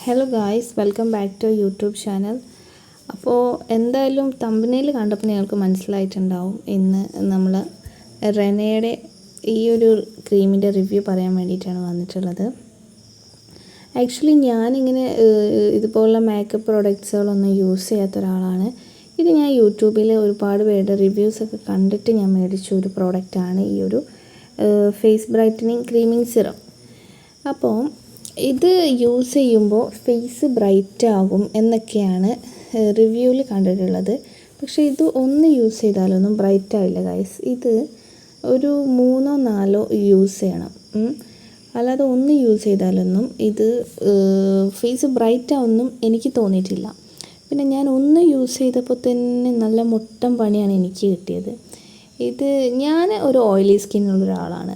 Hello guys, welcome back to YouTube channel. അപ്പോൾ എന്തായാലും തമ്പനയിൽ കണ്ടപ്പോൾ നിങ്ങൾക്ക് മനസ്സിലായിട്ടുണ്ടാവും ഇന്ന് നമ്മൾ റെനയുടെ ഈ ഒരു ക്രീമിൻ്റെ റിവ്യൂ പറയാൻ വേണ്ടിയിട്ടാണ് വന്നിട്ടുള്ളത്. ആക്ച്വലി ഞാനിങ്ങനെ ഇതുപോലുള്ള മേക്കപ്പ് പ്രോഡക്റ്റ്സുകളൊന്നും യൂസ് ചെയ്യാത്ത ഒരാളാണ്. ഇത് ഞാൻ യൂട്യൂബിൽ ഒരുപാട് പേരുടെ റിവ്യൂസൊക്കെ കണ്ടിട്ട് ഞാൻ മേടിച്ച ഒരു പ്രോഡക്റ്റാണ് ഈ ഒരു ഫേസ് ബ്രൈറ്റനിങ് ക്രീമിങ് സിറം. അപ്പോൾ ഇത് യൂസ് ചെയ്യുമ്പോൾ ഫേസ് ബ്രൈറ്റ് ആകും എന്നൊക്കെയാണ് റിവ്യൂവിൽ കണ്ടിട്ടുള്ളത്. പക്ഷേ ഇത് ഒന്ന് യൂസ് ചെയ്താലൊന്നും ബ്രൈറ്റ് ആവില്ല ഗൈസ്. ഇത് ഒരു 3-4 യൂസ് ചെയ്യണം. അല്ലാതെ ഒന്ന് യൂസ് ചെയ്താലൊന്നും ഇത് ഫേസ് ബ്രൈറ്റ് ആവുമെന്നും എനിക്ക് തോന്നിയിട്ടില്ല. പിന്നെ ഞാൻ ഒന്ന് യൂസ് ചെയ്തപ്പോൾ തന്നെ നല്ല മുട്ടം പണിയാണ് എനിക്ക് കിട്ടിയത്. ഞാൻ ഒരു ഓയിലി സ്കിന്നുള്ള ഒരാളാണ്.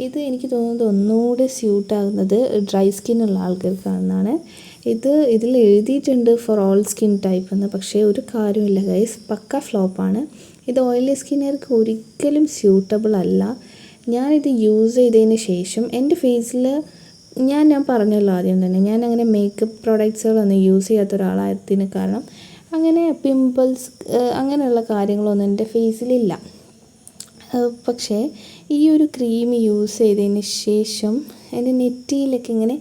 ഇത് എനിക്ക് തോന്നുന്നത് ഒന്നുകൂടി സ്യൂട്ടാകുന്നത് ഡ്രൈ സ്കിന്നുള്ള ആൾക്കാർക്കാണെന്നാണ്. ഇതിൽ എഴുതിയിട്ടുണ്ട് ഫോർ ഓൾ സ്കിൻ ടൈപ്പ് എന്ന്. പക്ഷേ ഒരു കാര്യമില്ല ഗൈസ്, പക്ക ഫ്ലോപ്പാണ്. ഇത് ഓയിലി സ്കിന്നുകാർക്ക് ഒരിക്കലും സ്യൂട്ടബിൾ അല്ല. ഞാനിത് യൂസ് ചെയ്തതിന് ശേഷം എൻ്റെ ഫേസിൽ ഞാൻ പറഞ്ഞല്ലോ ആദ്യം തന്നെ, ഞാൻ അങ്ങനെ മേക്കപ്പ് പ്രോഡക്റ്റ്സുകളൊന്നും യൂസ് ചെയ്യാത്ത ഒരാളായതിന് കാരണം അങ്ങനെ പിമ്പിൾസ് അങ്ങനെയുള്ള കാര്യങ്ങളൊന്നും എൻ്റെ ഫേസിലില്ല. പക്ഷേ ഈ ഒരു ക്രീം യൂസ് ചെയ്തതിന് ശേഷം എൻ്റെ നെറ്റിയിലൊക്കെ ഇങ്ങനെ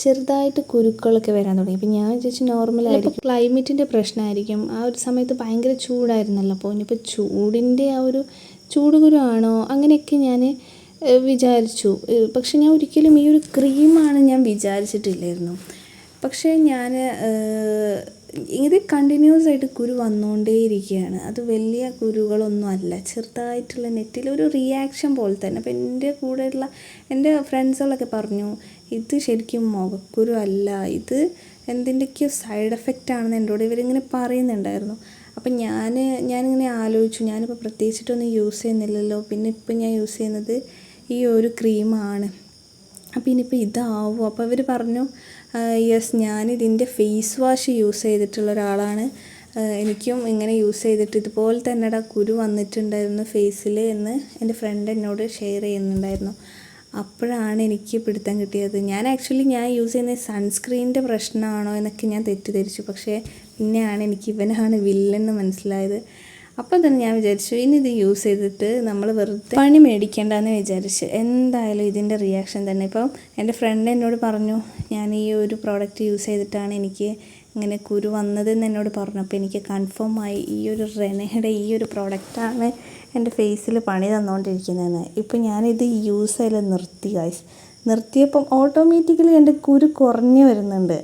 ചെറുതായിട്ട് കുരുക്കളൊക്കെ വരാൻ തുടങ്ങി. അപ്പോൾ ഞാൻ വിചാരിച്ചു നോർമലായിരിക്കും, ക്ലൈമറ്റിൻ്റെ പ്രശ്നമായിരിക്കും. ആ ഒരു സമയത്ത് ഭയങ്കര ചൂടായിരുന്നല്ലോ. അപ്പോൾ ഇനിയിപ്പോൾ ചൂടിൻ്റെ ആ ഒരു ചൂടുകുരു ആണോ അങ്ങനെയൊക്കെ ഞാൻ വിചാരിച്ചു. പക്ഷെ ഞാൻ ഒരിക്കലും ഈ ഒരു ക്രീമാണ് ഞാൻ വിചാരിച്ചിട്ടില്ലായിരുന്നു. പക്ഷേ ഞാൻ ഇത് കണ്ടിന്യൂസ് ആയിട്ട് കുരു വന്നുകൊണ്ടേയിരിക്കുകയാണ്. അത് വലിയ കുരുകളൊന്നും അല്ല, ചെറുതായിട്ടുള്ള നെറ്റിൽ ഒരു റിയാക്ഷൻ പോലെ തന്നെ. അപ്പോൾ എൻ്റെ കൂടെയുള്ള എൻ്റെ ഫ്രണ്ട്സുകളൊക്കെ പറഞ്ഞു ഇത് ശരിക്കും മുഖക്കുരു അല്ല, ഇത് എന്തിൻ്റെയൊക്കെയോ സൈഡ് എഫക്റ്റ് ആണെന്ന് എന്നോട് ഇവരിങ്ങനെ പറയുന്നുണ്ടായിരുന്നു. അപ്പം ഞാനിങ്ങനെ ആലോചിച്ചു, ഞാനിപ്പോൾ പ്രത്യേകിച്ചിട്ടൊന്നും യൂസ് ചെയ്യുന്നില്ലല്ലോ, പിന്നെ ഇപ്പം ഞാൻ യൂസ് ചെയ്യുന്നത് ഈ ഒരു ക്രീമാണ്. അപ്പോൾ ഇനിയിപ്പോൾ ഇതാവും. അപ്പോൾ അവർ പറഞ്ഞു യെസ്, ഞാനിതിൻ്റെ ഫേസ് വാഷ് യൂസ് ചെയ്തിട്ടുള്ള ഒരാളാണ്, എനിക്കും ഇങ്ങനെ യൂസ് ചെയ്തിട്ട് ഇതുപോലെ തന്നെ കുരു വന്നിട്ടുണ്ടായിരുന്നു ഫേസിൽ എന്ന് എൻ്റെ ഫ്രണ്ട് എന്നോട് ഷെയർ ചെയ്യുന്നുണ്ടായിരുന്നു. അപ്പോഴാണ് എനിക്ക് പിടുത്തം കിട്ടിയത്. ഞാൻ യൂസ് ചെയ്യുന്ന സൺസ്ക്രീനിൻ്റെ പ്രശ്നമാണോ എന്നൊക്കെ ഞാൻ തെറ്റിദ്ധരിച്ചു. പക്ഷേ പിന്നെയാണ് എനിക്ക് ഇവനാണ് വില്ലെന്ന് മനസ്സിലായത്. അപ്പോൾ തന്നെ ഞാൻ വിചാരിച്ചു ഇനി ഇത് യൂസ് ചെയ്തിട്ട് നമ്മൾ വെറുതെ പണി മേടിക്കേണ്ടെന്ന് വിചാരിച്ച്. എന്തായാലും ഇതിൻ്റെ റിയാക്ഷൻ തന്നെ. ഇപ്പം എൻ്റെ ഫ്രണ്ട് എന്നോട് പറഞ്ഞു ഞാൻ ഈ ഒരു പ്രോഡക്റ്റ് യൂസ് ചെയ്തിട്ടാണ് എനിക്ക് ഇങ്ങനെ കുരു വന്നതെന്ന് എന്നോട് പറഞ്ഞു. അപ്പോൾ എനിക്ക് കൺഫേം ആയി ഈ ഒരു റെനയുടെ ഈ ഒരു പ്രോഡക്റ്റാണ് എൻ്റെ ഫേസിൽ പണി തന്നുകൊണ്ടിരിക്കുന്നതെന്ന്. ഇപ്പം ഞാനിത് യൂസ് ചെയ്യൽ നിർത്തി ഗൈസ്. നിർത്തിയപ്പം ഓട്ടോമാറ്റിക്കലി എൻ്റെ കുരു കുറഞ്ഞു വരുന്നുണ്ട്.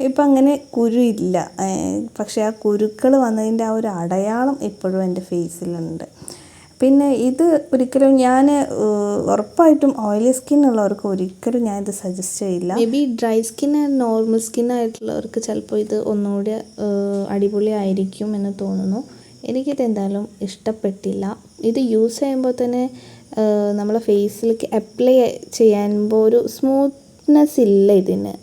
ഇപ്പം അങ്ങനെ കുരു ഇല്ല, പക്ഷേ ആ കുരുക്കൾ വന്നതിൻ്റെ ആ ഒരു അടയാളം ഇപ്പോഴും എൻ്റെ ഫേസിലുണ്ട്. പിന്നെ ഇത് ഒരിക്കലും ഞാൻ ഉറപ്പായിട്ടും ഓയിലി സ്കിന്നുള്ളവർക്ക് ഒരിക്കലും ഞാനിത് സജസ്റ്റ് ചെയ്യില്ല. May be dry skin and normal സ്കിന്നായിട്ടുള്ളവർക്ക് ചിലപ്പോൾ ഇത് ഒന്നുകൂടി അടിപൊളി ആയിരിക്കും എന്ന് തോന്നുന്നു. എനിക്കിത് എന്തായാലും ഇഷ്ടപ്പെട്ടില്ല. ഇത് യൂസ് ചെയ്യുമ്പോൾ തന്നെ നമ്മളെ ഫേസിലേക്ക് അപ്ലൈ ചെയ്യുമ്പോൾ ഒരു സ്മൂത്ത്നെസ് ഇല്ല ഇതിന്.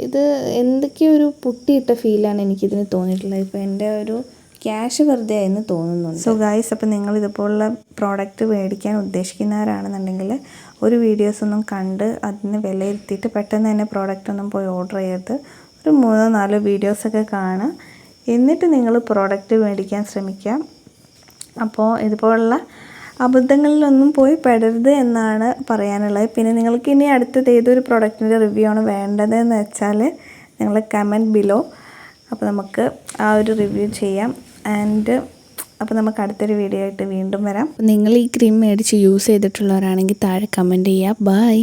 ഇത് എന്തൊക്കെയോ ഒരു പുട്ടിയിട്ട ഫീലാണ് എനിക്കിതിന് തോന്നിയിട്ടുള്ളത്. ഇപ്പോൾ എൻ്റെ ഒരു ക്യാഷ് വെറുതെ ആയെന്ന് തോന്നുന്നുണ്ട്. സോ ഗൈസ്, അപ്പോൾ നിങ്ങൾ ഇതുപോലുള്ള പ്രോഡക്റ്റ് മേടിക്കാൻ ഉദ്ദേശിക്കുന്നവരാണെന്നുണ്ടെങ്കിൽ ഒരു വീഡിയോസൊന്നും കണ്ട് അതിന് വിലയിരുത്തിയിട്ട് പെട്ടെന്ന് തന്നെ പ്രോഡക്റ്റൊന്നും പോയി ഓർഡർ ചെയ്യരുത്. ഒരു 3-4 വീഡിയോസൊക്കെ കാണുക, എന്നിട്ട് നിങ്ങൾ പ്രോഡക്റ്റ് മേടിക്കാൻ ശ്രമിക്കുക. അപ്പോൾ ഇതുപോലുള്ള അബദ്ധങ്ങളിലൊന്നും പോയി പെടരുത് എന്നാണ് പറയാനുള്ളത്. പിന്നെ നിങ്ങൾക്ക് ഇനി അടുത്തത് ഏതൊരു പ്രോഡക്റ്റിൻ്റെ റിവ്യൂ ആണ് വേണ്ടതെന്ന് വെച്ചാൽ നിങ്ങൾ കമൻറ്റ് ബിലോ. അപ്പോൾ നമുക്ക് ആ ഒരു റിവ്യൂ ചെയ്യാം. അപ്പോൾ നമുക്ക് അടുത്തൊരു വീഡിയോ ആയിട്ട് വീണ്ടും വരാം. നിങ്ങൾ ഈ ക്രീം മേടിച്ച് യൂസ് ചെയ്തിട്ടുള്ളവരാണെങ്കിൽ താഴെ കമൻറ്റ് ചെയ്യുക. ബൈ.